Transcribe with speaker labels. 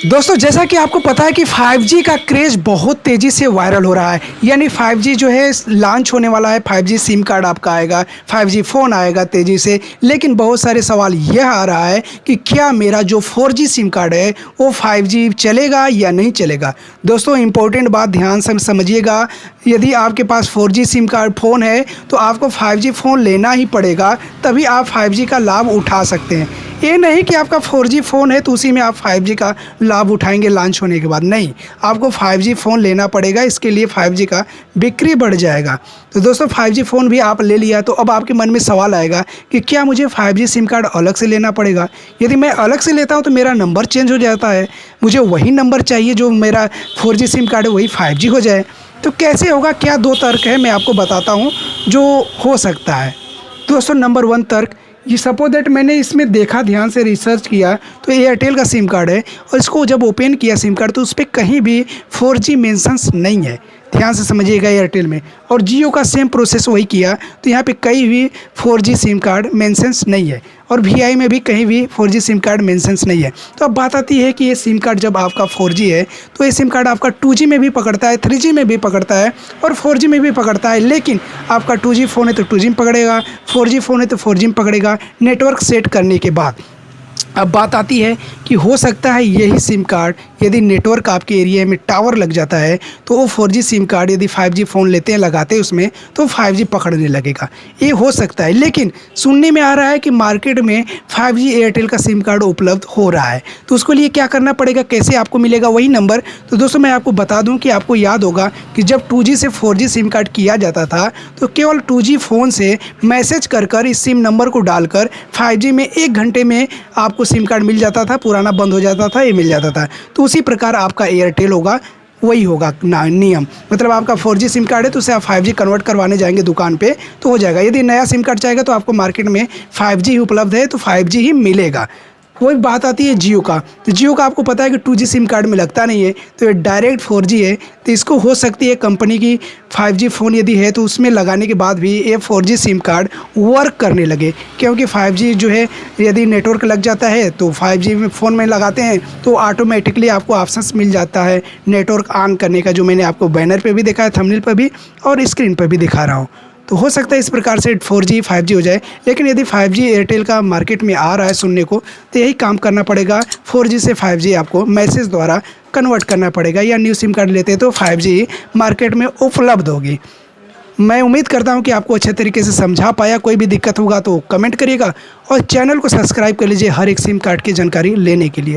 Speaker 1: दोस्तों जैसा कि आपको पता है कि 5G का क्रेज़ बहुत तेज़ी से वायरल हो रहा है। यानी 5G जो है लॉन्च होने वाला है, 5G सिम कार्ड आपका आएगा, 5G फ़ोन आएगा तेज़ी से। लेकिन बहुत सारे सवाल यह आ रहा है कि क्या मेरा जो 4G सिम कार्ड है वो 5G चलेगा या नहीं चलेगा। दोस्तों इम्पोर्टेंट बात ध्यान से समझिएगा, यदि आपके पास 4G सिम कार्ड फ़ोन है तो आपको 5G फ़ोन लेना ही पड़ेगा, तभी आप 5G का लाभ उठा सकते हैं। ये नहीं कि आपका 4G फ़ोन है तो उसी में आप 5G का लाभ उठाएंगे लॉन्च होने के बाद, नहीं, आपको 5G फ़ोन लेना पड़ेगा। इसके लिए 5G का बिक्री बढ़ जाएगा। तो दोस्तों 5G फ़ोन भी आप ले लिया तो अब आपके मन में सवाल आएगा कि क्या मुझे 5G सिम कार्ड अलग से लेना पड़ेगा। यदि मैं अलग से लेता हूँ तो मेरा नंबर चेंज हो जाता है, मुझे वही नंबर चाहिए जो मेरा 4G सिम कार्ड है वही 5G हो जाए। तो कैसे होगा, क्या दो तर्क है मैं आपको बताता हूँ जो हो सकता है। दोस्तों नंबर 1 तर्क, ये सपोज दैट मैंने इसमें देखा, ध्यान से रिसर्च किया तो एयरटेल का सिम कार्ड है और इसको जब ओपन किया सिम कार्ड तो उस पर कहीं भी 4G मेंशंस नहीं है। ध्यान से समझिएगा एयरटेल में। और जियो का सेम प्रोसेस वही किया तो यहाँ पे कहीं भी 4G सिम कार्ड मेंशंस नहीं है और VI में भी कहीं भी 4G सिम कार्ड मेंशंस नहीं है। तो अब बात आती है कि ये सिम कार्ड जब आपका 4G है तो ये सिम कार्ड आपका 2G में भी पकड़ता है, 3G में भी पकड़ता है और 4G में भी पकड़ता है। लेकिन आपका 2G फ़ोन है तो 2G में पकड़ेगा, 4G फ़ोन है तो 4G में पकड़ेगा नेटवर्क सेट करने के बाद। अब बात आती है कि हो सकता है यही सिम कार्ड यदि नेटवर्क आपके एरिया में टावर लग जाता है तो वो 4G सिम कार्ड यदि 5G फ़ोन लेते हैं लगाते हैं उसमें तो 5G पकड़ने लगेगा, ये हो सकता है। लेकिन सुनने में आ रहा है कि मार्केट में 5G एयरटेल का सिम कार्ड उपलब्ध हो रहा है। तो उसके लिए क्या करना पड़ेगा, कैसे आपको मिलेगा वही नंबर। तो दोस्तों मैं आपको बता दूं कि आपको याद होगा कि जब 2G से 4G सिम कार्ड किया जाता था तो केवल 2G फ़ोन से मैसेज कर इस सिम नंबर को डालकर 5G में 1 घंटे में आपको सिम कार्ड मिल जाता था, पुराना बंद हो जाता था, ये मिल जाता था। तो उसी प्रकार आपका एयरटेल होगा, वही होगा नियम। मतलब आपका 4G सिम कार्ड है तो उसे आप 5G कन्वर्ट करवाने जाएंगे दुकान पे तो हो जाएगा। यदि नया सिम कार्ड चाहिए तो आपको मार्केट में 5G ही उपलब्ध है तो 5G ही मिलेगा। वही बात आती है जियो का। तो जियो का आपको पता है कि 2G सिम कार्ड में लगता नहीं है तो ये डायरेक्ट 4G है। तो इसको हो सकती है कंपनी की 5G फ़ोन यदि है तो उसमें लगाने के बाद भी ये 4G सिम कार्ड वर्क करने लगे, क्योंकि 5G जो है यदि नेटवर्क लग जाता है तो 5G में फ़ोन में लगाते हैं तो ऑटोमेटिकली आपको ऑप्शंस मिल जाता है नेटवर्क ऑन करने का, जो मैंने आपको बैनर पे भी दिखा है, थंबनेल पर भी और स्क्रीन पर भी दिखा रहा हूँ। तो हो सकता है इस प्रकार से 4G 5G हो जाए। लेकिन यदि 5G एयरटेल का मार्केट में आ रहा है सुनने को तो यही काम करना पड़ेगा, 4G से 5G आपको मैसेज द्वारा कन्वर्ट करना पड़ेगा, या न्यू सिम कार्ड लेते तो 5G मार्केट में उपलब्ध होगी। मैं उम्मीद करता हूं कि आपको अच्छे तरीके से समझा पाया। कोई भी दिक्कत होगा तो कमेंट करिएगा और चैनल को सब्सक्राइब कर लीजिए हर एक सिम कार्ड की जानकारी लेने के लिए।